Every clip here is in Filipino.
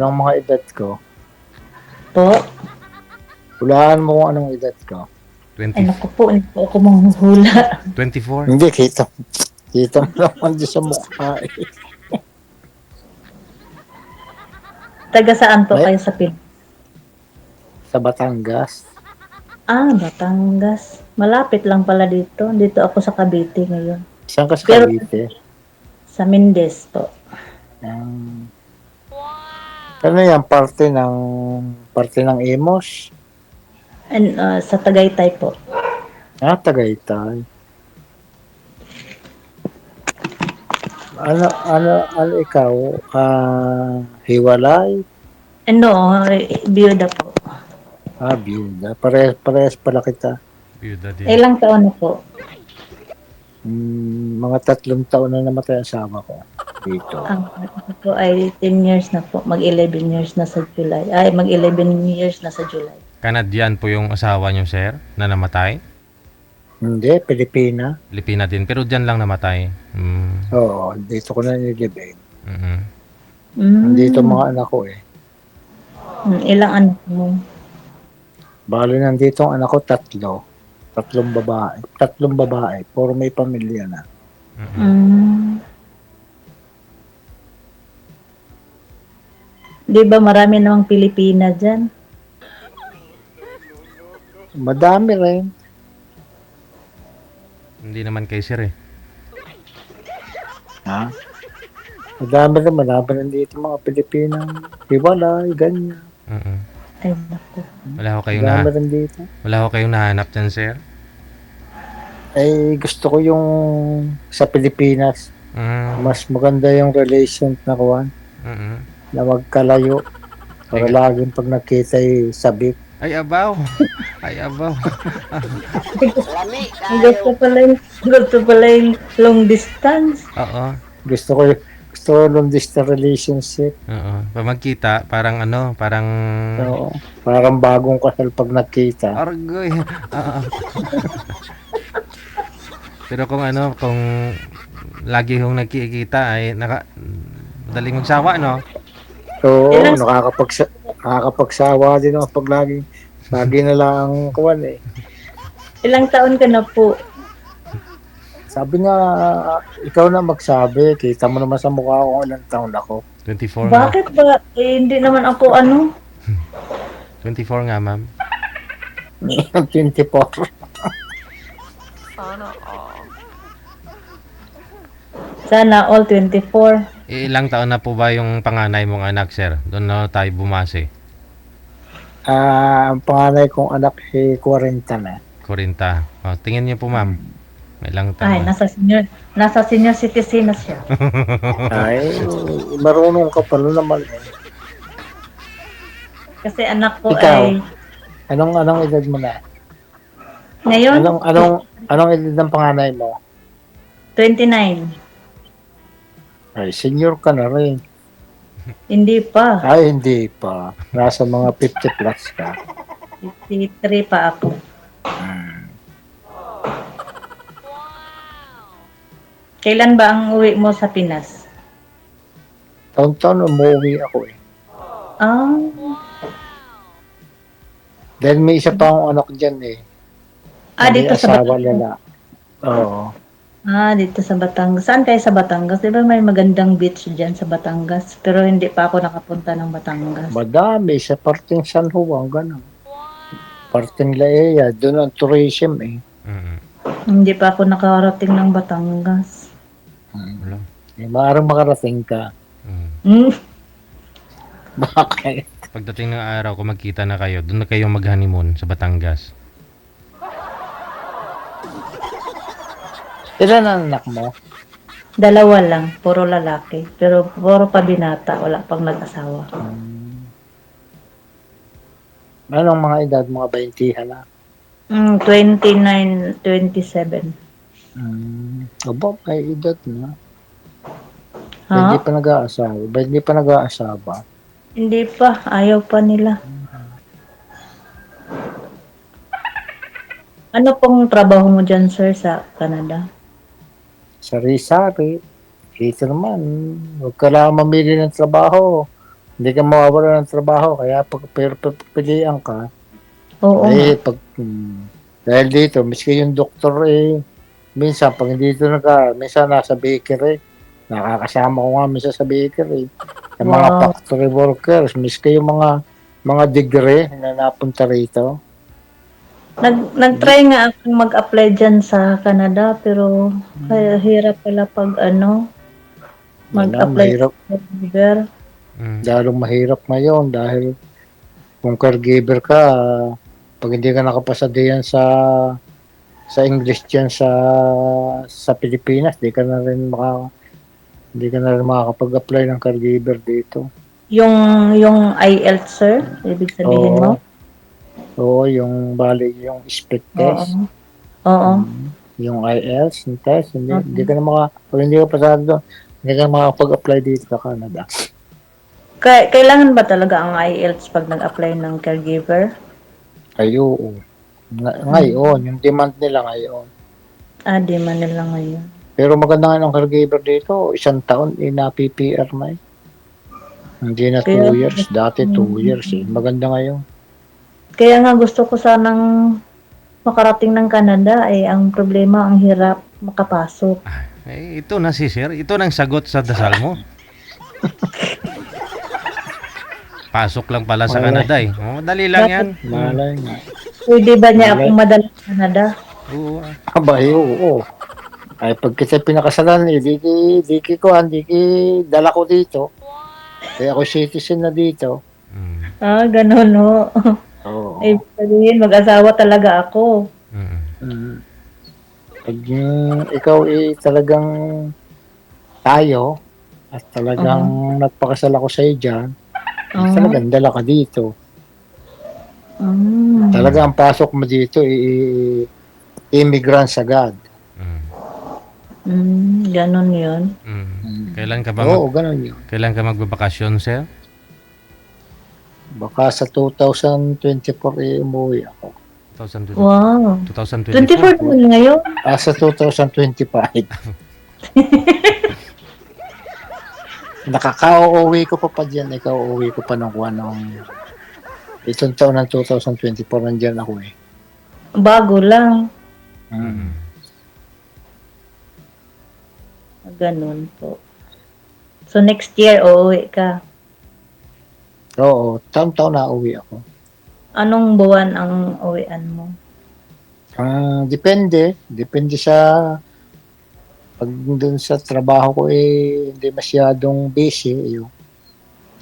Anong mga edad ko? Po? Hulaan mo kung anong edad ko. Ay 20, naku po, hindi po ako manghuhula. 24. Hindi, kita mo naman doon sa mukha eh. Taga saan po May, kayo sa Pilipinas? sa Batangas. Batangas. Malapit lang pala dito. Dito ako sa Cavite ngayon. Saan ka sa Pero Cavite? sa Mindes po. Um, ano yan? Parte ng Imos? And, sa Tagaytay po. Tagaytay. Ano ikaw? Hiwalay? Ano, biyuda po. Biyuda. Parehas pala kita. Biyuda din. Ilang taon na po? Mga 3 taon na namatay asawa ko dito. Ako po ay 10 years na po. Mag-11 years na sa July. Ay, mag-11 years na sa July. Canadian po yung asawa niyo, sir, na namatay? Hindi, Pilipina. Pilipina din, pero dyan lang namatay. Oo, dito ko na nilibing. Mhm. Nandito mga anak ko eh. Ilang anak mo? Bali nandito ang anak ko 3. 3 babae. Puro may pamilya na. Di ba marami namang Pilipina dyan? Madami rin. Hindi naman kay sir eh. Madami rin dito mga Pilipinang hiwalay, ganyan. Mhm. Ay, naku. Madami rin dito. Wala ko kayong nahanap dyan, sir? Gusto ko yung sa Pilipinas. Mas maganda yung relation na kuwan. Na magkalayo. Para laging pag nakita sabik. Ay, abaw. Ay, abaw. Gusto pala yung long distance. Oo. Gusto ko long distance relationship. Oo. Pag magkita, parang parang... Oo. Parang bagong kasal pag nakita. Argoy. Oo. Pero kung lagi hong nagkikita ay madaling magsawa, no? Oo, nakakapagsawa din ako pag lagi na lang kuwan eh. Ilang taon ka na po? Sabi nga, ikaw na magsabi, kita mo naman sa mukha ko ilang taon ako. 24 nga. Bakit ba? Hindi naman ako 24 nga, ma'am. 24. Sana all 24. Ilang taon na po ba yung panganay mong anak, sir? Doon na tayo bumase. Ang panganay kong anak si 40 na. 40. Tingin niyo po, ma'am. May ilang Ay, taon. nasa senior citizen na siya. Marunong ka pala naman eh. Kasi anak ko Ikaw? ay... Anong edad mo na? Ngayon? Anong edad ng panganay mo? 29. Ay, senior ka na rin. Hindi pa. Hindi pa. Nasa mga 50 plus ka. 53 pa ako. Kailan ba ang uwi mo sa Pinas? Taon-taon umuwi ako eh. Dahil may isa pa akong anak dyan eh. Dito sa Batangas. Oo. Dito sa Batangas. Saan kayo sa Batangas? Di ba may magandang beach dyan sa Batangas? Pero hindi pa ako nakapunta ng Batangas. Madami. Sa parting San Juan, gano'n. Parting Laea. Doon ang tourism eh. Hindi pa ako nakarating ng Batangas. Maaaring makarating ka. Bakit? Pagdating ng araw, kung magkita na kayo, doon na kayo mag-honeymoon sa Batangas. Ilan ang anak mo? 2 lang, puro lalaki. Pero puro pa binata, wala pang nag-asawa. Anong mga edad? Mga 20 na? 29, 27. Aba, may edad na. Ha? Hindi pa nag-aasawa. Hindi pa, ayaw pa nila. Ano pong trabaho mo dyan, sir, sa Canada? Sari-sari. Dito naman, huwag ka lang mamili ng trabaho. hindi ka mawawala ng trabaho. Kaya pero pagpilian ka, Oo nga. pag, dahil dito, miski yung doktor minsan pag hindi dito minsan nasa bakery, nakakasama ko nga minsan sa bakery. Yung mga Wow. factory workers, miski yung mga degree na napunta rito. Nag-try nga akong mag-apply dyan sa Canada, pero kaya hirap pala pag mag-apply Mahirap, sa caregiver. lalong mahirap ngayon dahil kung caregiver ka, pag hindi ka nakapasa diyan sa English diyan sa Pilipinas, hindi ka na rin makakapag-apply ng caregiver dito. Yung IELTS, sir, ibig sabihin mo? Oo, yung yung spit test. Oo. Oo. Yung IELTS, yung test, Okay. hindi ka na pag hindi ka pasado doon, hindi ka na makakapag-apply dito sa Canada. Kailangan ba talaga ang IELTS pag nag-apply ng caregiver? Ay, oo. Ngayon, yung demand nila ngayon. Di man nila ngayon. Pero maganda nga ng caregiver dito, 1 taon, na-PPR na eh. Hindi na 2 Kaya- years, dati 2 years eh. Maganda ngayon. Kaya nga gusto ko sanang makarating ng Canada, ang problema, ang hirap makapasok. Ito na si sir. Ito nang sagot sa dasal mo. Pasok lang pala sa Canada eh. Madali lang yan. Malay nga. Pwede ba niya akong madala sa Canada? Oo. Abay, oo. Ay, pag kita pinakasalan, di ki dala ko dito. Kaya ako citizen na dito. Ganun ho. Oo. Ibig sabihin, mag-asawa talaga ako. Pag ikaw talagang tayo, at talagang nagpakasal ako sa iyo dyan, talagang dala ka dito. Talaga ang pasok mo dito, immigrants agad. Ganun yun. Kailan ka ba Oo, ganun yun. kailan ka magbabakasyon, sir? Baka sa 2024 umuwi ako. 2024. Wow. 2024. 24 naman ngayon. Sa 2025. Nakaka-uwi ko pa dyan. Ika-uwi ko pa ng itong taon ng 2024 nandyan ako eh. Bago lang. Ganun po. So next year, uuwi ka. Oo, taon-taon na uwi ako. Anong buwan ang uwian mo? Depende. Depende pag dun sa trabaho ko hindi masyadong busy.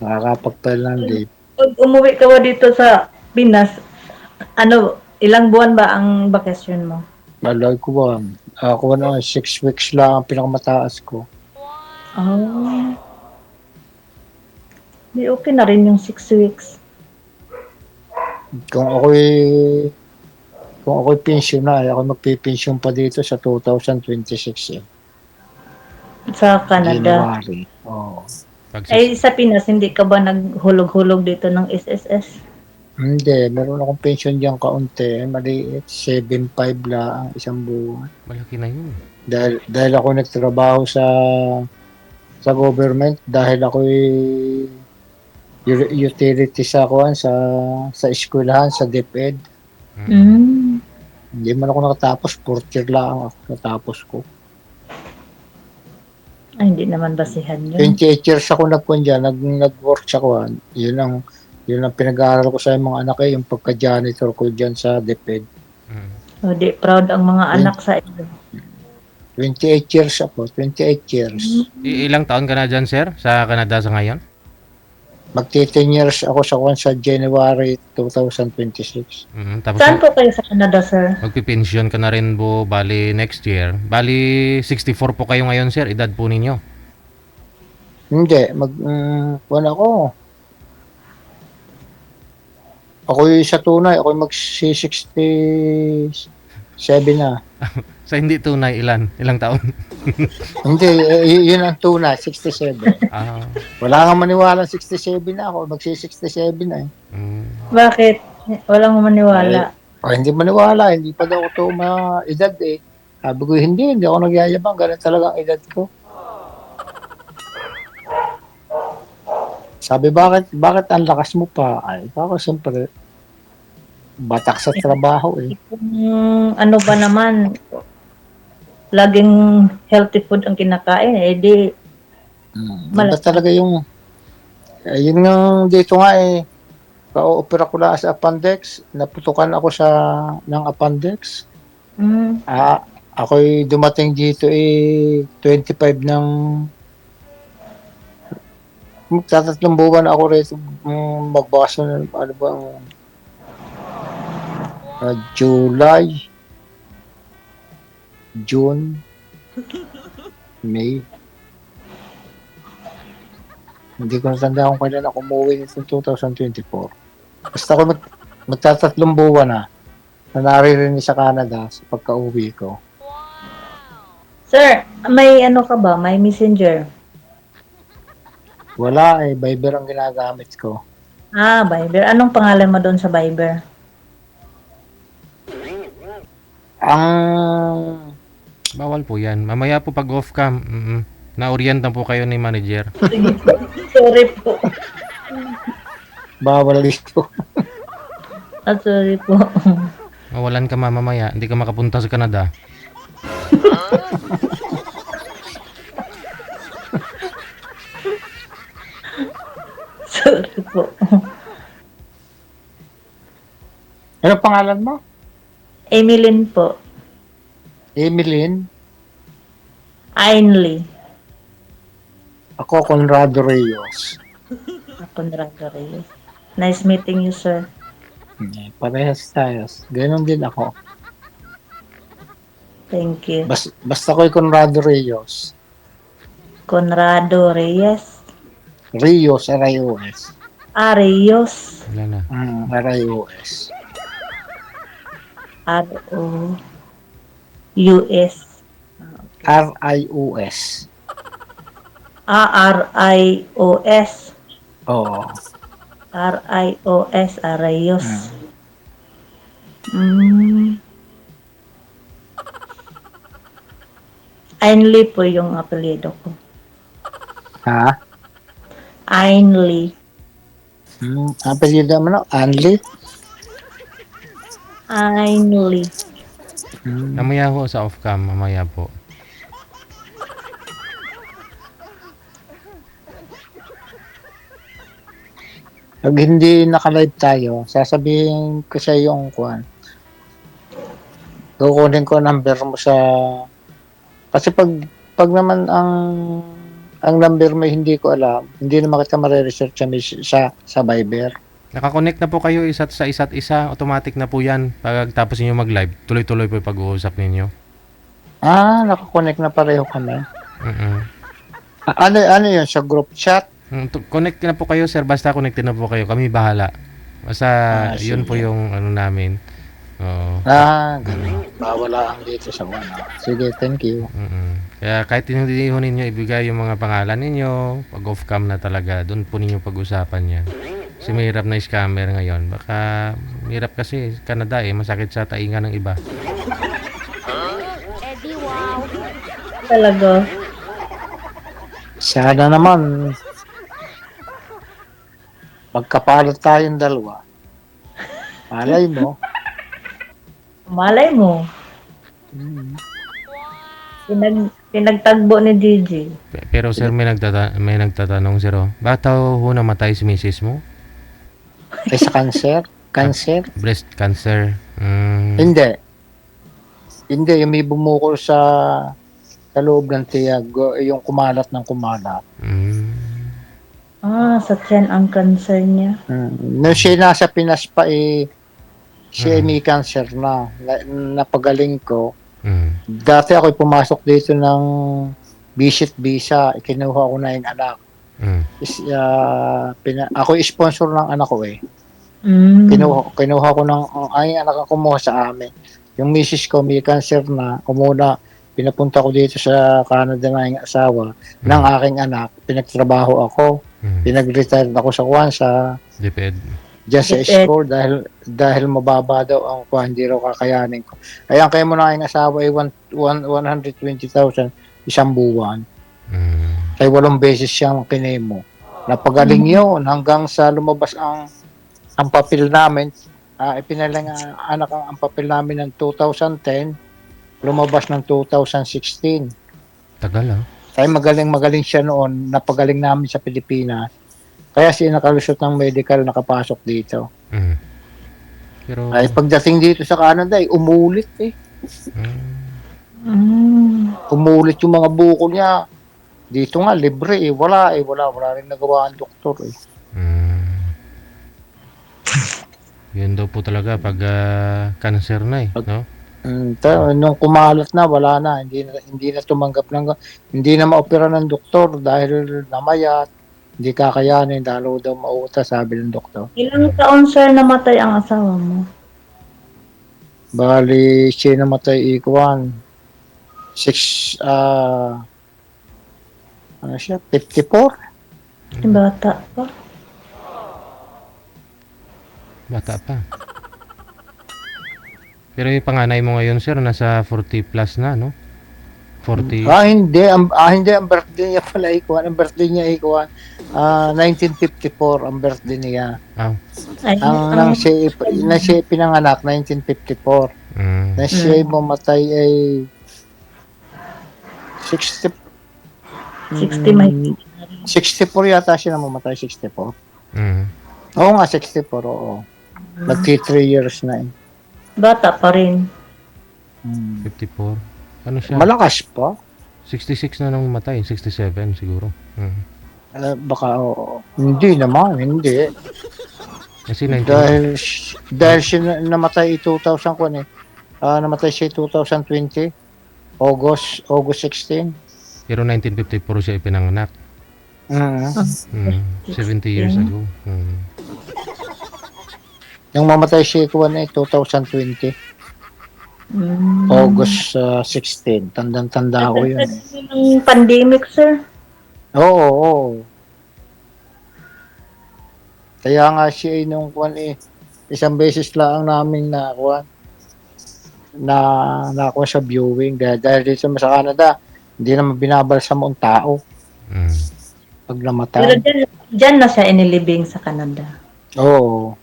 Nakakapagpal ng leave. Pag umuwi ka ba dito sa Pinas, ilang buwan ba ang bakasyon mo? Malay ko ba? Ako 6 weeks lang ang pinakamataas ko. Di okay na rin yung 6 weeks. Kung ako'y pension na, ako magpipensyon pa dito sa 2026 eh. Sa Canada. January. Oo. Sa Pinas, hindi ka ba naghulog-hulog dito ng SSS? Hindi, meron akong pension diyan kaunti, maliit, 7.5 lang isang buwan. Malaki na yun. Dahil ako nagtrabaho sa government, dahil ako'y utility sa eskwelahan, sa DepEd. Hindi man ako nakatapos, 4th year lang ako natapos ko. Hindi naman basihan yun. 28 years ako nag-work sa kuwan. Yun ang pinag-aaral ko sa mga anak yung pagka-janitor ko dyan sa DepEd. Di proud ang mga anak sa iyo. 28 years ako, 28 years. Ilang taon ka na dyan, sir? Sa Canada sa ngayon? Magti-10 years ako sa January 2026. Tapos Saan po kayo sa Canada, sir? magpipensyon ka na rin po, bali next year. Bali 64 po kayo ngayon, sir. Edad po ninyo. Hindi, ako'y sa tunay, ako'y magsi-67 na. Sa hindi tunay, ilang taon? Hindi, yun ang tunay, 67. Wala kang maniwala 67 na ako, magsi-67 na eh. Bakit? Walang maniwala. Hindi maniwala, hindi pa daw ito edad eh. Sabi ko, hindi ako nagyayabang, ganun talaga ang edad ko. Sabi, bakit ang lakas mo pa? Ay, ako siyempre, batak sa trabaho eh. Kung ano ba naman, laging healthy food ang kinakain, eh di Iba talaga yung, yun nga dito nga eh, ka-opera ko na sa appendix, naputukan ako ng appendix. Mm, Ako'y dumating dito eh, 25 ng, magtatatlong buwan ako rito, magbaso ng, ano ba, July, June, May. Hindi ko natanda kung kailan ako umuwi nito 2024. Basta ako magtatatlong buwan na naririnig sa Canada sa pagka-uwi ko. Sir, may ano ka ba? May messenger? Wala eh, Viber ang ginagamit ko. Viber. Anong pangalan mo doon sa Viber? Ang Bawal po yan. Mamaya po pag off cam, na-orientan po kayo ni manager. Sorry po. bawal dito. Sorry po. Mawalan ka mamaya, hindi ka makapunta sa Canada. Sorry po. Ano pangalan mo? Emilyn po. Emeline? Ainley. Ako, Conrado Reyes. Conrado Reyes. Nice meeting you, sir. Parehas tayo. Ganon din ako. Thank you. Basta ko'y Conrado Reyes. Conrado Reyes. Reyes, R-I-O-S. Reyes. Wala na. R-I-O-S. R-O-U-S. R-I-O-S. R-I-O-S. Oo. R-I-O-S. Reyes. Ainley po yung apelyido ko. Ha? Ainley. Apelyido mo na? Anli? Ainley. Mamaya po sa off cam, mamaya po. Pag hindi naka-live tayo, sasabihin ko sa iyo yung kuwan. Kukunin ko number mo sa... Kasi pag naman ang number mo hindi ko alam, hindi naman kita mare-research sa Viber. Nakakonect na po kayo sa isa't isa, automatic na po yan. Pagkatapos niyo mag-live, tuloy-tuloy po yung pag-uusap ninyo. Nakakonect na pareho kami. Mm-mm. Ano yun, sa group chat? Connect na po kayo, sir. Basta connected na po kayo. Kami bahala. Basta yun Sige. po yung ano namin. Oo. Ganun. Bawala ang dito sa one. Sige, thank you. Kaya kahit hindi ho ninyo ibigay yung mga pangalan ninyo, pag off cam na talaga, doon po ninyo pag-usapan yan. Kasi mahirap na scammer ngayon. Baka mahirap kasi Canada masakit sa tainga ng iba. Talaga. Sana naman magkapalat tayong dalawa. Malay mo. Malay mo. Pinagtagbo ni DJ. Pero sir, may nagtatanong sir, bakit daw ho namatay si misis mo? Ay, sa cancer? Cancer? Breast cancer. Hindi. Yung may bumukol sa loob ng tiyag, yung kumalat ng kumalat. Sa tiyan ang cancer niya. Nung siya nasa Pinas pa siya may cancer na. Napagaling ko. Dati ako'y pumasok dito ng visit visa. Ikinuha ko na yung anak. Ako'y sponsor ng anak ko Kinuha ko ng ay anak ko kumuha sa amin. Yung misis ko may cancer na. Umuna, pinapunta ko dito sa Canada na yung asawa ng aking anak. Pinagtrabaho ako. Pinag-retire ako sa sa DepEd. Diyan sa score dahil mababa daw ang hindi raw kakayanin ko. Kaya kaya mo na yung asawa ay 120,000 isang buwan. Kaya 8 beses siyang kinemo. Napagaling yun hanggang sa lumabas ang papel namin. Ipinalang anak ang papel namin ng 2010, lumabas ng 2016. Tagal ah. Kaya magaling siya noon, napagaling namin sa Pilipinas. Kaya siya nakalusot ng medical, nakapasok dito. Mm. Pero, Ay pagdating dito sa Canada, umulit eh. Umulit yung mga buko niya. Dito nga, libre eh. Wala rin nagawa ang doktor eh. Yun daw po talaga pag cancer na eh, no? Nung kumalat na, wala na. Hindi na tumanggap hindi na maopera ng doktor dahil namayat. Hindi kakayanin, lalo daw mauta, sabi ng doktor. Ilang taon, sir, namatay ang asawa mo? Bali, siya namatay ikuan. 54? Bata pa. Bata pa. Pero yung panganay mo ngayon, sir, nasa 40 plus na, no? 40. Hindi. Ang birthday niya pala ikuan. Ang birthday niya ikuan. 1954 ang birthday niya. Ah. Ay, Nang siya pinanganak, 1954. Na siya mamatay ay 60. 60 may 64 yata siya namamatay, 64. Mm. Oo nga, 64, oo. Magti 3 years na eh. bata pa rin. 54. Ano siya? Malakas pa. 66 na nang matay. 67 siguro. Baka, oo. Hindi naman, hindi. Kasi 19. Dahil siya namatay 2000 ko eh. Namatay siya 2020. August 16. Pero 1954 siya ipinanganak. 70 years ago. Yung mamatay siya ikuan eh, 2020. August 16. Tandang-tanda ko yun. Yung pandemic, sir. Oo. Kaya nga siya ay nung kuan eh, isang beses lang namin nakuha sa viewing dahil dito sa Canada, hindi naman binabalsa mo ang tao pag Pero namatay. dyan na siya inilibing sa Canada. Oo.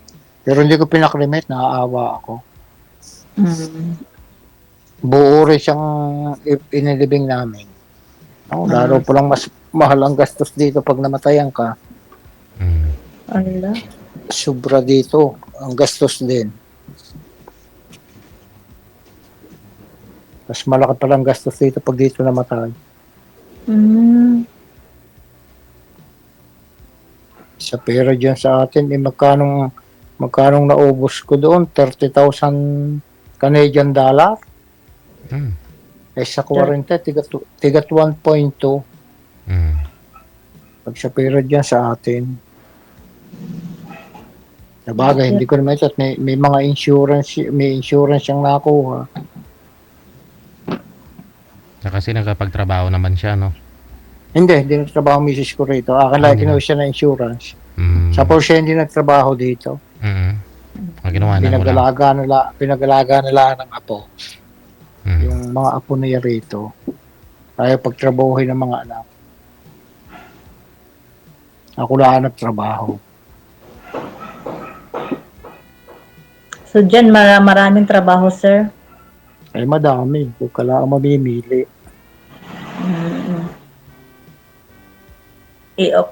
Pero hindi ko pinaklimit, naaawa ako. Buo rin siyang inilibing namin. Lalo po lang mas mahal ang gastos dito pag namatayan ka. Ala. Sobra dito ang gastos din. Mas malaki palang gastos dito pag dito namatay. Sa pera dyan sa atin, magkanong naubos ko doon? 30,000 Canadian dollar. Sa 40, tigat 1.2. Pag sa pera dyan sa atin. Sabagay, hindi ko naman ito. May mga insurance, may insurance siyang nakuha. Kasi nakapagtrabaho naman siya, no? Hindi nagtrabaho misis ko rito. Akin lang kinuha siya na insurance. Sa Porsche hindi nagtrabaho dito. Ginawa na mo lang. Pinag-alaga nila ng apo. Yung mga apo niya rito. Tayo pagtrabahuhin ng mga anak. Ako lang nagtrabaho. So dyan maraming trabaho, sir. Ay madami. Kung kailangan mamimili.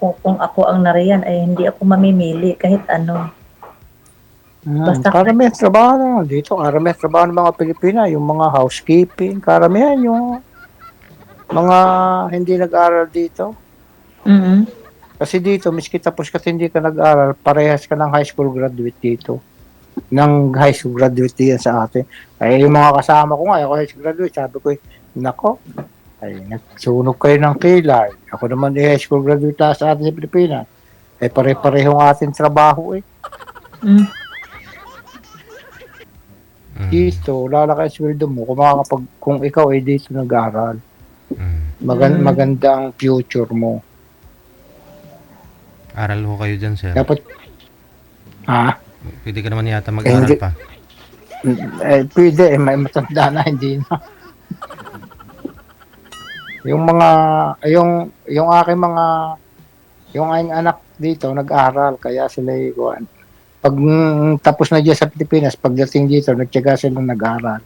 Kung ako ang nariyan, ay hindi ako mamimili kahit ano. Basta Karamihan trabaho na dito. Karamihan trabaho ng mga Pilipina. Yung mga housekeeping. Karamihan yung mga hindi nag-aral dito. Kasi dito, miski tapos ka hindi ka nag-aral, parehas ka ng high school graduate dito. Ng high school graduate diyan sa atin. Ay yung mga kasama ko nga, ako high school graduate, sabi ko, nako, ay nagsunog kayo ng kilay. Ako naman high school graduate sa atin sa Pilipinas. Ay pare-parehong ating trabaho eh. Dito, lalaki ang sweldo mo kung ikaw ay dito nag-aral. Maganda ang future mo. Aral ho kayo dyan, sir. Dapat, Pwede ka naman yata mag-aral pa. Pwede, may matanda na, hindi na. yung aking mga Yung aking anak dito, nag-aral, kaya sila ikuan. Pag tapos na dyan sa Pilipinas, pagdating dito, nagtyaga sila nag-aral.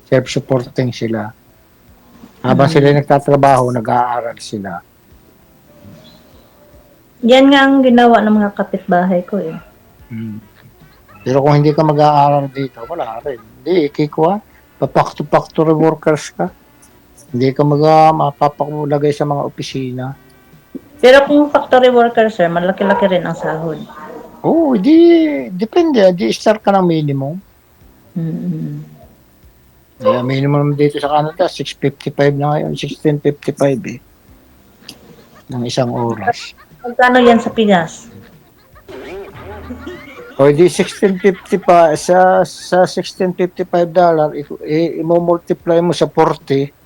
Self-supporting sila. Habang sila nagtatrabaho, nag-aaral sila. Yan nga ang ginawa ng mga kapitbahay ko eh. Mm. Pero kung hindi ka mag-aaral dito, wala rin. Hindi, ikikuha. Factory workers ka. Hindi ka mapapakulagay sa mga opisina. Pero kung factory worker, sir, malaki-laki rin ang sahod. Oo, depende. Di start ka ng minimum. Mm. Minimum dito sa Canada, 6.55 na ngayon. 16.55 eh. Ng isang oras. Magkano yan sa Pinas? O di 16.50 pa sa $16.55 i-multiply mo sa 40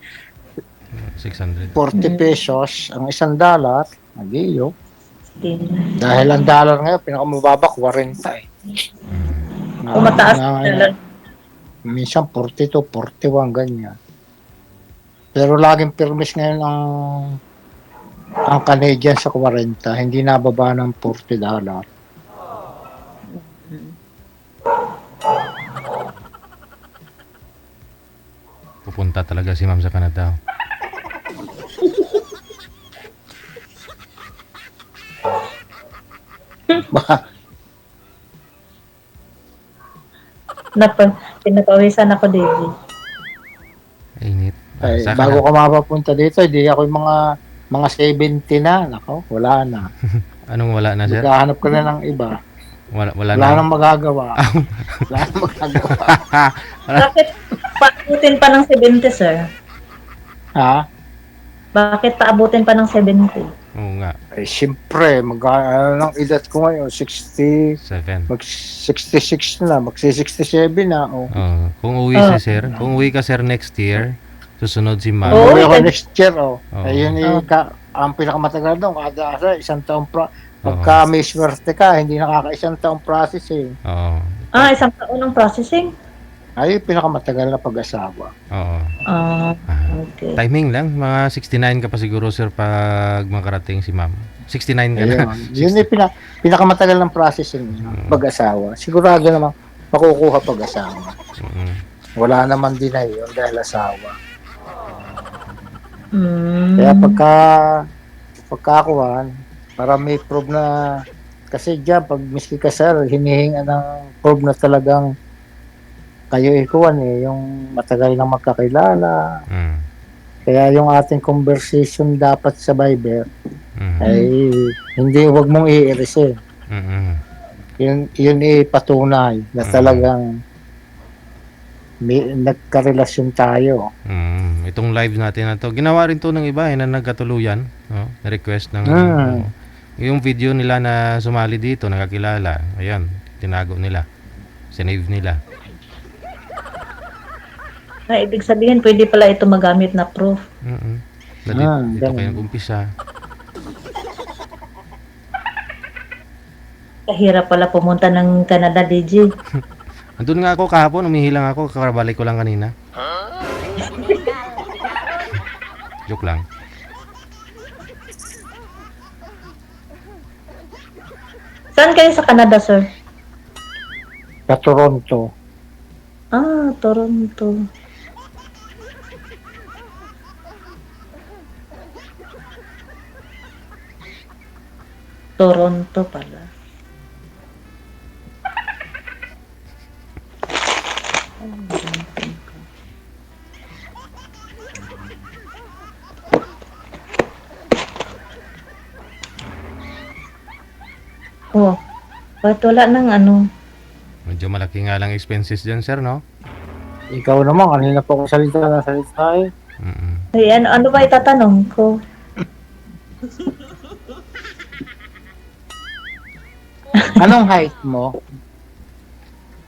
600. pesos ang $1 nagiyo. Din. Dahil ang dollar ngayon pinakamababa 40 eh. Kung mataas talaga. Minsan 42, 41 ganyan. Pero laging permis ngayon ang Canadian sa 40, hindi nababa ng $40. Pupunta talaga si ma'am sa Canada. Pinapawisan ako, David. Init. Ay, Sa bago Canada. ka mapapunta dito, hindi ako yung mga 70 na. Nako, wala na. Anong wala na, sir? Maghahanap ka na ng iba. Wala Wala na. nang magagawa. Wala nang magagawa. Bakit paabutin pa ng 70, sir? Ha? Bakit paabutin pa ng 70? Oo nga. Eh, siyempre, ng edad ko ngayon, 60, 7. mag 66 na, magsi 67 na. Oh. Oh, kung uwi si sir, kung uwi ka sir next year, susunod si ma'am. Oh. Uwi ako next year. Oh. Oo. Ayun, Oh. ang pinakamatagal doon, kada isang taong pagka may swerte ka, hindi nakaka-isang taong processing. Oo. Isang taon ng processing? Ay, pinakamatagal na pag-asawa. Oo. Ah, Ah, okay. timing lang, mga 69 ka pa siguro sir pag makarating si ma'am. 69 ka na. Ayun. Yun yung pinakamatagal ng processing pag-asawa. Sigurado naman makukuha pag-asawa. Mm. Wala naman din na yun dahil asawa. Mm. Kaya pagkakuhan, para may prove na, kasi dyan, pag miski kasal, hinihinga ng prove na talagang kayo ikuhan yung matagal na magkakilala. Mm. Kaya yung ating conversation dapat sa Viber Mm. ay hindi, wag mong i-erase. Mm. Yun ipatunay na talagang nagkarelasyon tayo. Itong live natin na to, ginawa rin to ng iba na nagkatuluyan, no? Na-request ng yung video nila na sumali dito, nakakilala. Ayan, tinago nila. Sinave nila. Ibig sabihin, pwede pala ito magamit na proof. Dito ganun. kayo nag-umpisa. Kahirap pala pumunta ng Canada, DJ. Andun nga ako kahapon, umihilang ako, kakabalik ko lang kanina. Joke lang. Saan kayo sa Canada, sir? Sa Toronto. Toronto. Toronto pala. Oh, ba't wala ng ano? Medyo malaki nga lang expenses dyan, sir, no? Ikaw naman, kanina pa ako salita eh. Ay, ano ba itatanong ko? Anong height mo?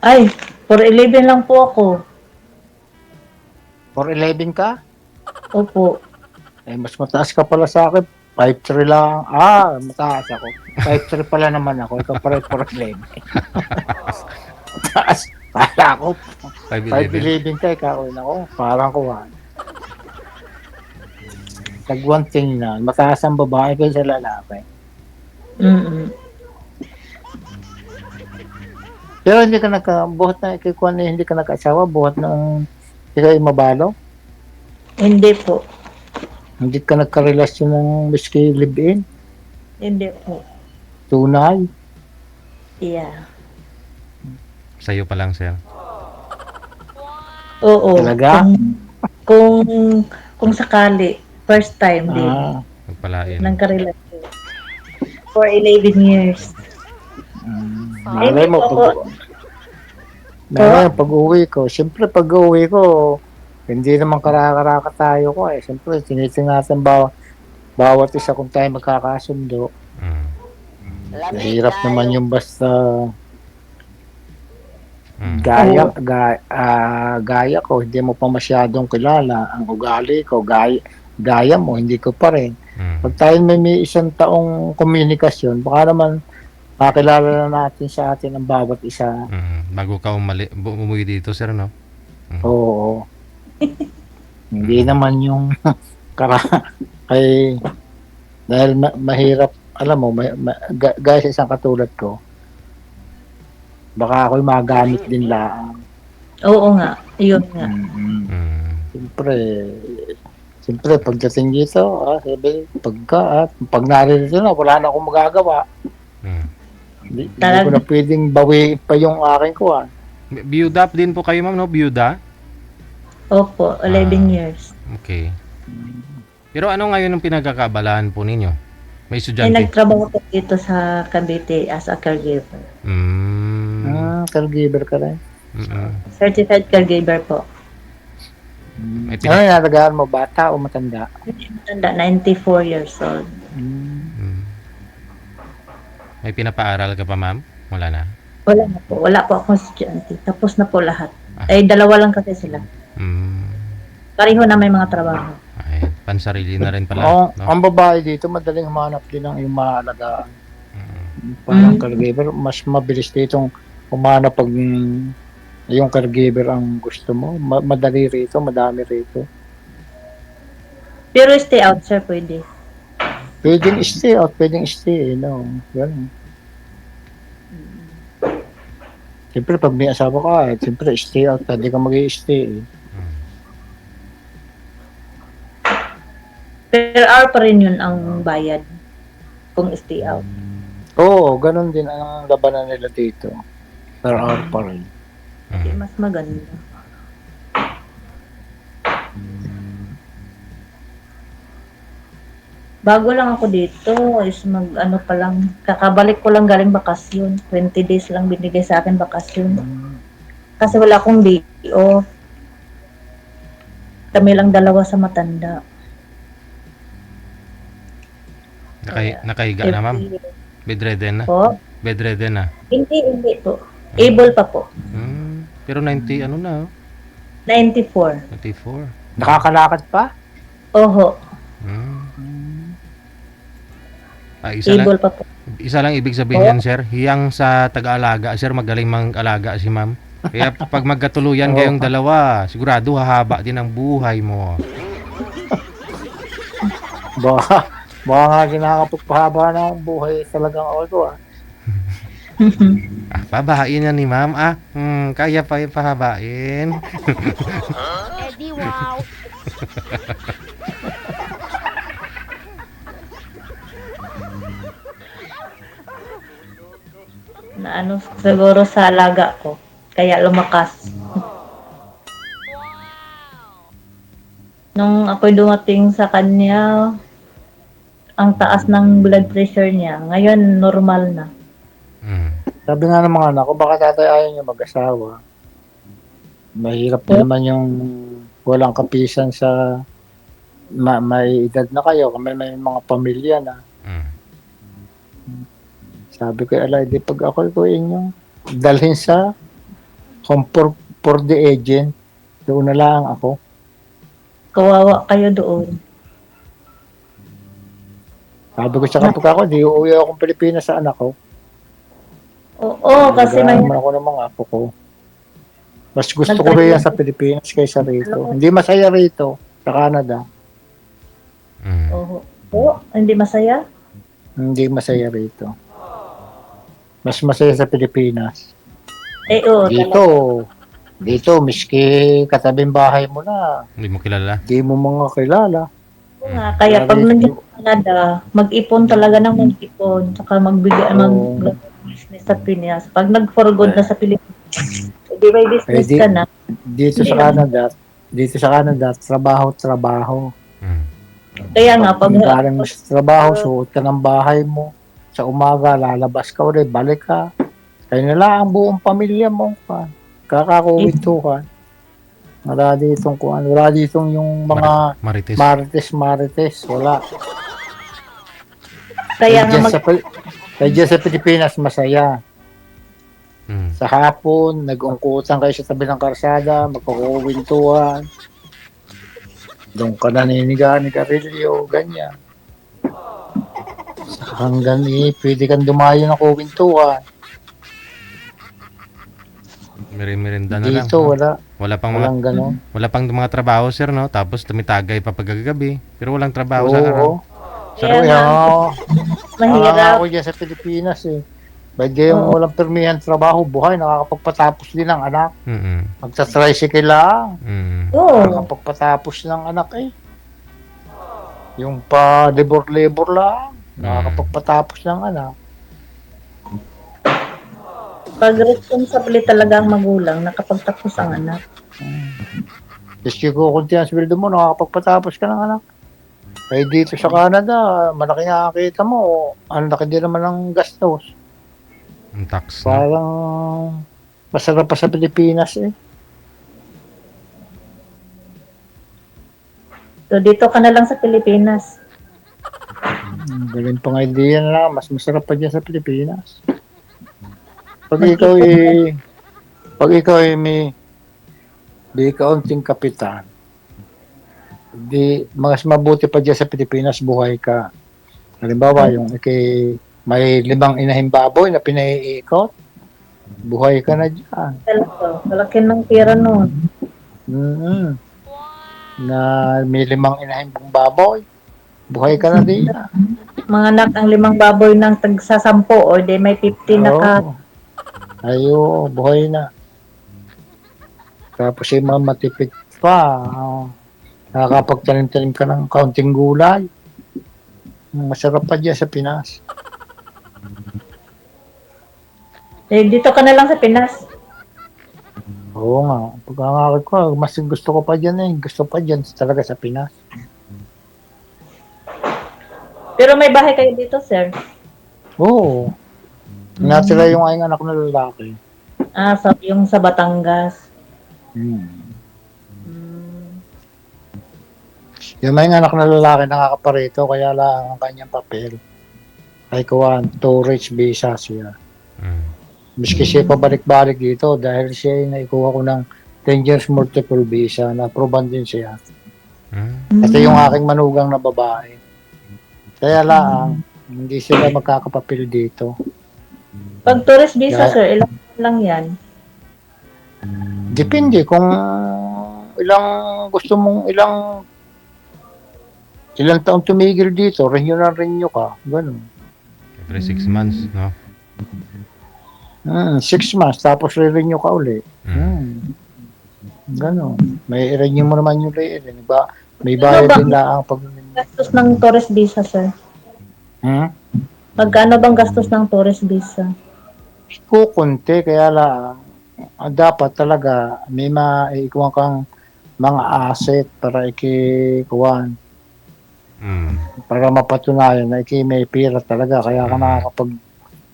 Ay, 4'11 lang po ako. 4'11 ka? Opo. Eh, mas mataas ka pala sa akin. 5'3 lang. Mataas ako. 5'3 pala naman ako. Ikaw pala 4'11. Mataas. Kala ko. 5'11. 5'11 ka. Ikaw ako. Parang kuha. Tag one thing na. Mataas ang babae kaysa lalaki. Mm. Pero hindi ka buhat na ikikuha na hindi ka nag-asawa, buhat na ikaw ay mabalo. Hindi po. Hindi ka nagkarelasyon ng miski live-in, Hindi po. tunay. Yeah. Sa'yo pa lang, sir. Oo. Talaga? Kung, kung sakali, first time din. Ah, Magpalain. Nang karelasyon. For 11 years. malay mo, Hindi po pag-uwi ko, siyempre pag-uwi ko, hindi naman karaka tayo ko eh. Siyempre, tinitingnan bawat isa kung tayo magkakasundo. Mm. Mahirap naman yung basta Mm. gaya ko, hindi mo pa masyadong kilala. Ang ugali ko, gaya mo, hindi ko pa rin. Mm. Pag tayo may isang taong komunikasyon, baka naman makilala na natin sa atin ang bawat isa. Mm. Bago ka umuwi dito, sir, no? Mm. Oo. Hindi naman yung kay dahil mahirap, alam mo, guys, isang katulad ko, baka ako'y magamit din lang. Oo nga. Yun nga. Mm. Siyempre, pagdating dito, sabi, pag narito na, wala na akong magagawa. Mm. Hindi ko na pwedeng bawiin pa yung akin ko. Biyuda din po kayo, ma'am, no? Biyuda? Opo, 11 years. Okay. Pero ano ngayon ang pinagkakaabalahan po ninyo? May Ay, estudyante? nagtrabaho ko dito sa Cavite as a caregiver. Mm. Caregiver ka rin. Mm-mm. Certified caregiver po. May Ano nalagaan mo, bata o matanda? Tanda, 94 years old. Mm. May pinapaaral ka pa, ma'am? Wala na? Wala na po. Wala po akong estudyante. Tapos na po lahat. Ay, dalawa lang kasi sila. Mm. Pareho na may mga trabaho. Ay, pansarili na rin pala. Oo, no? ang babae dito, madaling humanap din ng yung maalagaan. Mm. Parang caregiver, mas mabilis ditong humanap pag yung caregiver ang gusto mo. Madali rito, madami rito. Pero stay out, sir, pwede. Pwedeng stay out, pwedeng stay, no? Ganun. Siyempre, pag may asawa ka, siyempre, stay out, hindi ka mag-i-stay. Pero hour pa rin yun ang bayad kung stay out. Oo, ganun din ang labanan nila dito. Per hour pa rin. Kasi mas maganda. Bago lang ako dito, is ano pa lang, kakabalik ko lang galing bakasyon. 20 days lang binigay sa akin bakasyon. Kasi wala akong day off. Kami lang dalawa sa matanda. Nakahiga na, ma'am? Bedridden na? Po? Bedridden na? Hindi po. Able pa po. Pero 90, ano na? 94. 94. Nakakalakad pa? Oho. Isa Able pa po. lang ibig sabihin yan, sir. Hiyang sa taga-alaga, sir, magaling mag-alaga si ma'am. Kaya pag magkatuluyan kayong dalawa, sigurado hahaba din ang buhay mo. Baka nga kinakapagpahaba na ang buhay talagang ako. Pabahain yan ni ma'am. Kaya pa yung pahabain. Eddie, wow. Na ano, siguro sa alaga ko. Kaya lumakas. Nung ako'y dumating sa kanya, ang taas ng blood pressure niya. Ngayon, normal na. Sabi nga ng mga anak ko, baka tatay ayaw niya mag-asawa. Mahirap na naman yung walang kapisan sa may edad na kayo, may mga pamilya na. Sabi ko, di pag ako inyong dalhin sa home for the agent, doon na lang ako. Kawawa kayo doon. Sabi ko sa kapag ako, di uuwi akong Pilipinas sa anak ko. Oo, kasi may... Nag-aaman ako ng mga apo ko. Mas gusto ko rin sa Pilipinas kaysa rito. Hindi masaya rito, sa Canada. Oo. Oo, hindi masaya? Hindi masaya rito. Mas masaya sa Pilipinas. Eh, oo, Dito, dito, miski katabing bahay mo na, Hindi mo kilala. di mo mga kilala. talaga nga. Kaya pag Grabe. nandiyan sa Canada, mag-ipon talaga ng mag-ipon. Tsaka magbigay, Oo. mag-business sa Pinas. Pag nag-for good na sa Pilipinas, di may business Eh, di- ka na. Dito sa Canada, trabaho. Mm. Kaya nga, pag Galing mo sa trabaho, suot ka ng bahay mo. Sa umaga, lalabas ka ulit, balik ka. Kaya nila ang buong pamilya mo. Kakakuwito ka. Wala ditong kuan, wala ditong yung mga Marites. marites. Wala. kaya nga Kaya dyan sa Pilipinas, masaya. Mm. Sa hapon, nag-ungkutan kayo sa tabi ng karsada, magkukuwintuhan. Doon ka naniniga ni Garilio, ganyan. Hanggang pwede kang dumayo ng kuwintuhan. Merinda na lang. Dito, no? wala. Wala pang mga Walang ganon. wala pang mga trabaho, sir, no? Tapos tumitagay pa pagkagabi. Pero walang trabaho sa araw. Oo. Kaya Pero nga, mahirap. mahirap. Ako dyan sa Pilipinas eh. Ba't yung walang permihan trabaho, buhay, nakakapagpatapos din ng anak. Mm. Magsa-tricycle lang. Mm. Oo. Nakakapagpatapos ng anak eh. Yung pa labor lang. Nakakapagpatapos ng anak. Pag responsible talaga ang magulang, nakapagtapos ang anak. Kasi ko kunti ang sweldo mo, nakakapagpatapos ka ng anak. Kaya dito sa Canada, malaki nga kita mo. Ang laki din naman ng gastos. Ang tax. No? Parang masarap pa sa Pilipinas eh. So, dito ka na lang sa Pilipinas. Galing pang idea na lang, mas masarap pa dyan sa Pilipinas. Pag ikaw ay may kaunting kapitan, di mas mabuti pa dyan sa Pilipinas, buhay ka. Halimbawa, yung may 5 inahing baboy na pinaiikot, buhay ka na dyan. Talaga, malaki ng pera noon. Mm-hmm. Na may 5 inahing baboy, buhay ka na din. Mga anak, ang 5 baboy ng tagsa-10 or di may 50 na ka. Ayo, buhay na. Tapos yung mga matipid pa, nakakapagtanim-tanim ka ng kaunting gulay. Masarap pa dyan sa Pinas. Eh, dito ka na lang sa Pinas. Oo nga. Pagkakakit ko, mas gusto ko pa dyan eh. Gusto pa dyan talaga sa Pinas. Pero may bahay kayo dito, sir. Oo. Natira yung aking anak na lalaki. Ah, yung sa Batangas. Hmm. Yung may anak na lalaki nakakaparito, kaya lang ang kanyang papel. Ay kuwan, tourist visa siya. Mm. Miski siya pabalik-balik dito dahil siya ay naikuha ko ng 10 years multiple visa na proban din siya. Mm. Ito yung aking manugang na babae. Kaya lang, hindi sila magkakapapil dito. Pag tourist visa, Yeah. sir, ilang lang yan? Depende kung ilang taon tumigil dito, renew ka, ganun. Every 6 months, no? 6 months, tapos re-renew ka uli. Mm. Ganun. May renew mo naman yung re-renew. May bayad din lang pag... Gastos ng tourist visa, sir. Magkano bang gastos ng tourist visa? Kukunti, kaya lang, dapat talaga may maikuha kang mga asset para ikikuhan. Para mapatunayan na may pera talaga. Kaya ka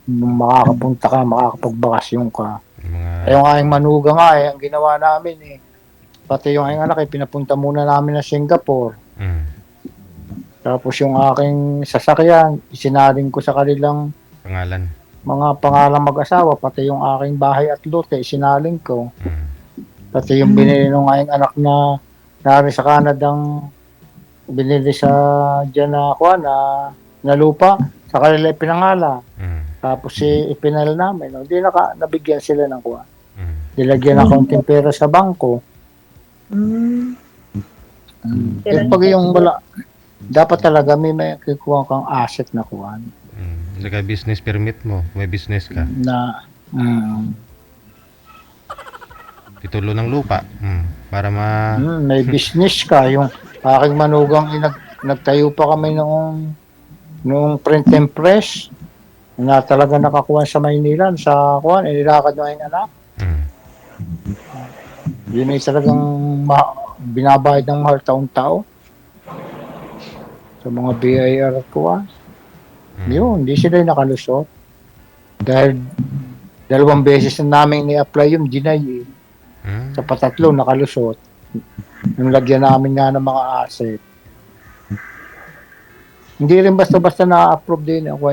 makakapunta ka, makakapagbakasyon ka. Yung aking manuga nga ang ginawa namin pati yung aking anak pinapunta muna namin na Singapore. Tapos yung aking sasakyan, isinaling ko sa kanilang mga pangalang mag-asawa, pati yung aking bahay at lote, isinaling ko. Pati yung binili ng aking anak na nari sa Canadang binili sa dyan na lupa, sa kanila ipinangala. Tapos ipinal namin. Hindi nabigyan sila ng kuha. Nilagyan ng kaunting pera sa bangko. Pag yung wala, dapat talaga may kukuha kang asset na kuha. Saka business permit mo, kung may business ka. na Titulo ng lupa. Para may business ka. Yung aking manugang, nagtayo pa kami noong print and press na talaga nakakuha sa Maynila, sa kuwan, inilakad ng aking anak. mm, Yun ay talagang binabayad ng mahal taon-taon sa mga BIR kuwan. Yun, hindi sila nakalusot. Dahil 2 beses na namin ni-apply yung deny eh. Sa patatlo nakalusot. Yung lagyan namin nga ng mga asset. Hindi rin basta-basta na-approve din ako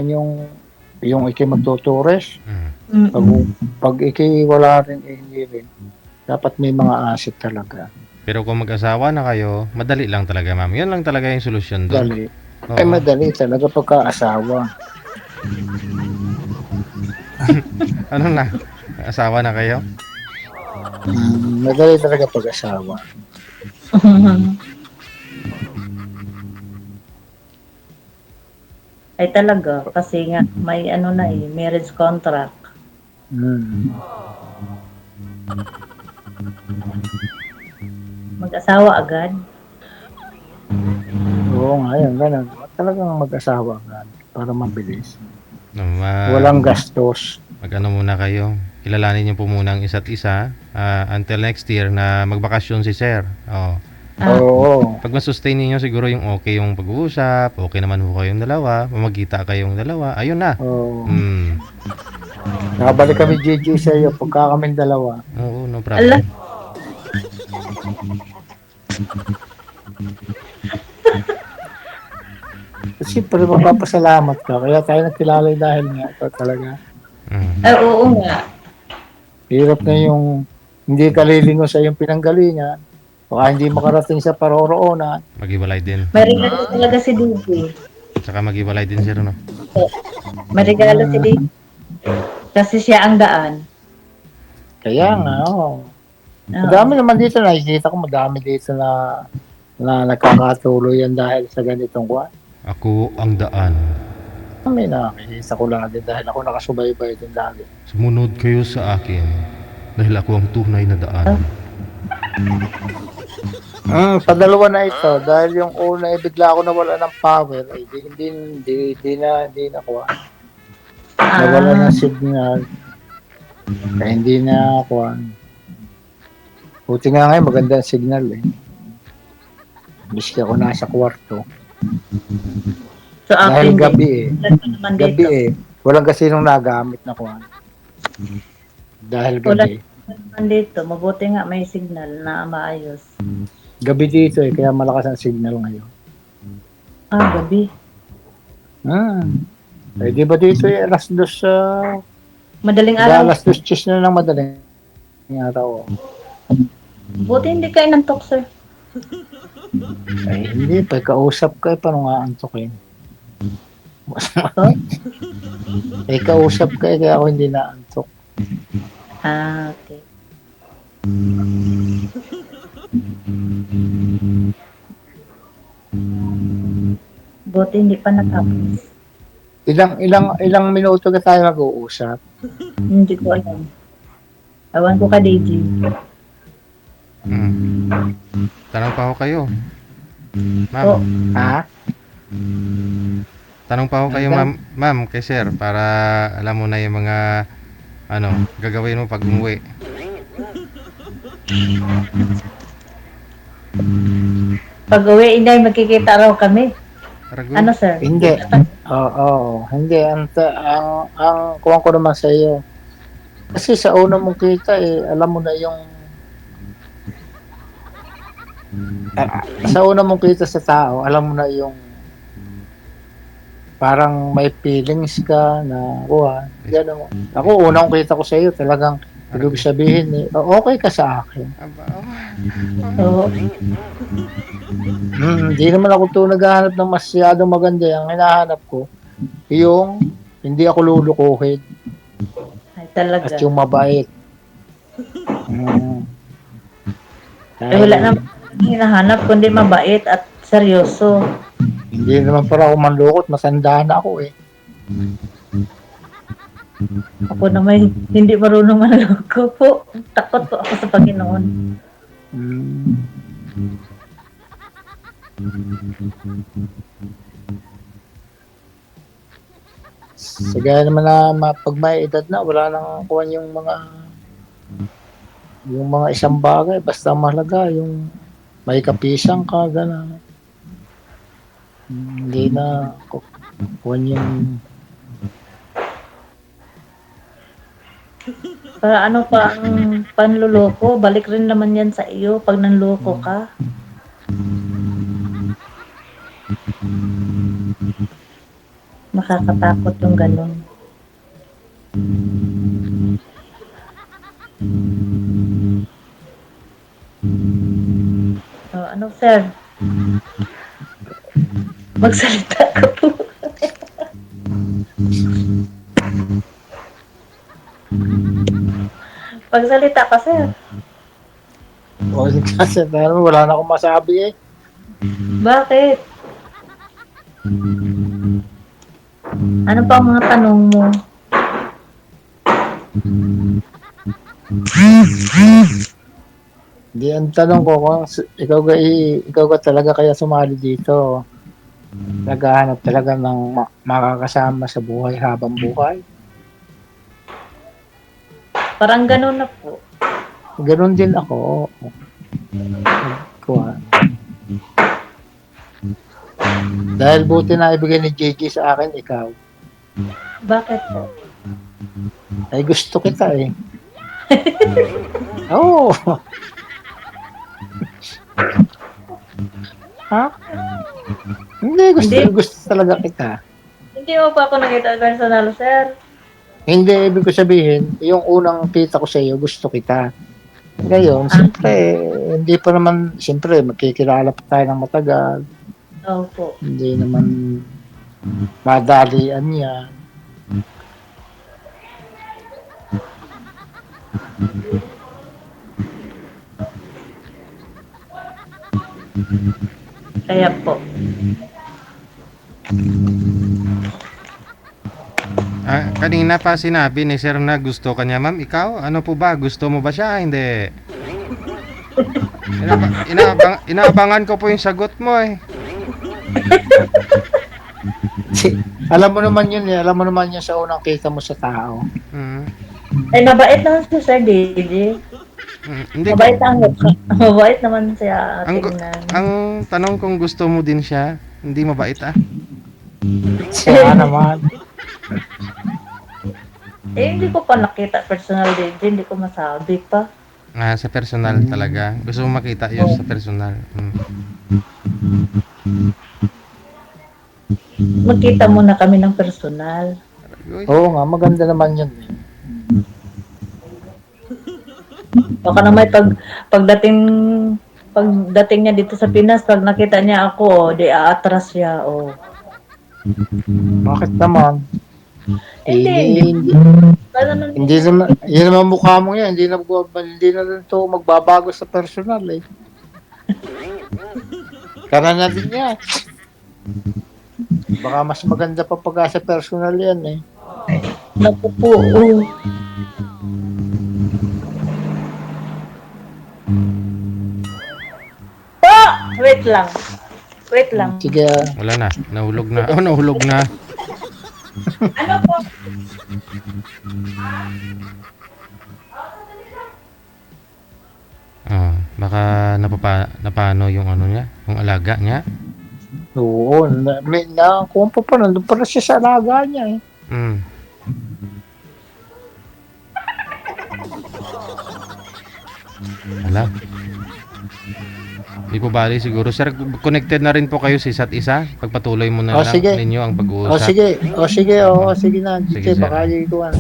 yung iki magtutures. Pag iki wala rin, hindi rin. Dapat may mga asset talaga. Pero kung mag-asawa na kayo, madali lang talaga, ma'am. Yun lang talaga yung solusyon doon. Dali. Oo. Ay madali talaga pagka-asawa. Ano na? Asawa na kayo? Madali talaga pag-asawa. Ay talaga, kasi nga may marriage contract. Mag-asawa agad. Oo nga, yan, ganun. Talagang mag-asawa agad para mabilis. No, Walang gastos. Mag-ano muna kayo. Kilalanin niyo po muna ang isa't isa until next year na magbakasyon si sir. Oh. Oo. Pag masustain niyo siguro yung okay yung pag-uusap, okay naman ho kayong dalawa, mamagkita kayong dalawa, ayun na. Oo. Mm. Nakabalik kami JJ sa iyo pagka kami dalawa. Oo, no Ala. problem. Siyempre magpapasalamat ka. Kaya tayo nagkilala dahil nga ito talaga. Ay, oo nga. Hirap na yung hindi ka lilingon sa iyong pinanggalingan. Baka hindi makarating sa paroroonan. Maghiwalay din. May regalo talaga si Didi. Saka maghiwalay din sir, no? May regalo si Didi. Kasi siya ang daan. Kaya nga, oo. Oo. Madami naman dito, nakikita ko madami dito na nagkakatuloy yan dahil sa ganitong kuwan. Ako ang daan. May nakikita ko lagi dahil ako nakasubaybay din lagi. Sumunod kayo sa akin dahil ako ang tunay na daan. Padalawa na ito dahil yung una bigla ako nawala ng power ay hindi na kuha. Nawala ng signal. Kaya hindi na kuha. Buti nga ngayon maganda ang signal eh. Biski ako nasa kwarto. So, Dahil akin gabi din. eh. Naman Gabi dito. eh. Walang kasi nung nagamit na kuha. Dahil gabi. Naman dito. Mabuti nga may signal na maayos. Gabi dito eh. Kaya malakas ang signal ngayon. Gabi. Eh di ba dito eh. Alas 2 Madaling araw. alas 2 na ng madaling araw. Buti hindi ka inantok, sir. Ay, hindi. Kausap ka, paano nga antokin? Kausap ka, kaya ako hindi naantok. Okay. Buti hindi pa natapos. Ilang minuto ka tayo mag-uusap? Hindi ko alam. Awan ko ka, DJ. Tanong pa ho kayo. Ma'am. Oh. Ha? Tanong pa ho kayo, ma'am, kay sir, para alam mo na yung mga gagawin mo pag umuwi. Pag uwi, hindi magkikita raw kami. Aragoy. Ano, sir? Hindi. Oo. Hindi. Ang kuha ko naman sa iyo. Kasi sa una mong kita alam mo na yung sa una mong kita sa tao, alam mo na yung parang may feelings ka na kuha. Gano'n. Ako, unang kita ko sa iyo, talagang ibig sabihin okay ka sa akin. Oo. Hindi naman ako naghahanap ng masyadong maganda. Ang hinahanap ko, yung hindi ako lulukuhin Ay, talaga. at yung mabait. Wala naman hinahanap, kundi mabait at seryoso. Hindi naman para ako manlukot, masanda na ako eh. Ako na may hindi marunong manloko po. Takot po ako sa Panginoon. Mm. Sa gaya naman na pag may edad na, wala nang kuha yung mga isang bagay, basta mahalaga, yung may kapisang ka, gano'n. Hindi na kuha yung Para ano pa ang panluloko, balik rin naman yan sa iyo pag nanloko ka. Nakakatakot yung ganun. Ano sir? Magsalita ka po. Pagsalita ka sir. o kasi wala na akong masabi eh. Bakit? Ano pa ang mga tanong mo? Hindi, ang tanong ko kung ikaw ka talaga kaya sumali dito. Naghahanap talaga ng makakasama sa buhay habang buhay. Parang ganun na po. Ganun din ako. Kuha. Dahil buti na ibigay ni JJ sa akin, ikaw. Bakit po? Ay gusto kita eh. Oo. Ha? Hindi, gusto talaga kita. Hindi mo pa ako nakita personal, sir. Hindi, ibig ko sabihin, yung unang kita ko sa iyo, gusto kita. Ngayon, siyempre, hindi pa naman, siyempre, magkikilala pa tayo ng matagal. Opo. Hindi naman madalian yan. Kaya po. Kanina pa sinabi ni Sir na gusto ka niya, ma'am. Ikaw, ano po ba? Gusto mo ba siya? Hindi. Inaabangan ko po yung sagot mo eh. Alam mo naman yun eh. Alam mo naman yun sa unang kita mo sa tao. Mm. Ay, mabait naman si Sir DJ. Hindi ko, Mabait ang mabait naman siya tingnan. ang tanong kung gusto mo din siya, hindi mabait ah. Siya naman. Hindi ko pa nakita personal DJ. Hindi ko masabi pa. Sa personal talaga. Gusto mo makita yun sa personal. Magkita muna kami ng personal. Uy, Oo nga, maganda naman yun eh. Baka na may pagdating niya dito sa Pinas, pag nakita niya ako, di aatras siya. Bakit naman? Hindi. Hindi naman, yun naman mukha mo yan. Hindi na rin ito magbabago sa personal eh. Kara na din yan. Baka mas maganda pa pag sa personal yan eh. Naku po. Wait lang. Wait lang. Sige, wala na. Nahulog na. Oh, nahulog na. Ano po? Baka napano yung ano niya, yung alaga niya. oo. Kung pa nandun pa na siya sa alaga niya eh. Wala. Di po bali siguro. Sir, connected na rin po kayo sa isa't isa. Pagpatuloy mo na lang sige. ninyo ang O pag-uusap. sige na. Sige, Sige, sir. baka ikuan.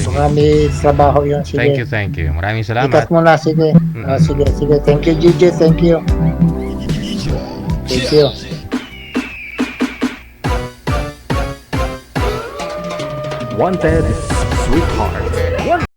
Baka may trabaho yun. Sige. Thank you. Maraming salamat. Ikat mo na, sige. Sige. Thank you, GJ. Thank you. Thank you. Wanted, Sweetheart.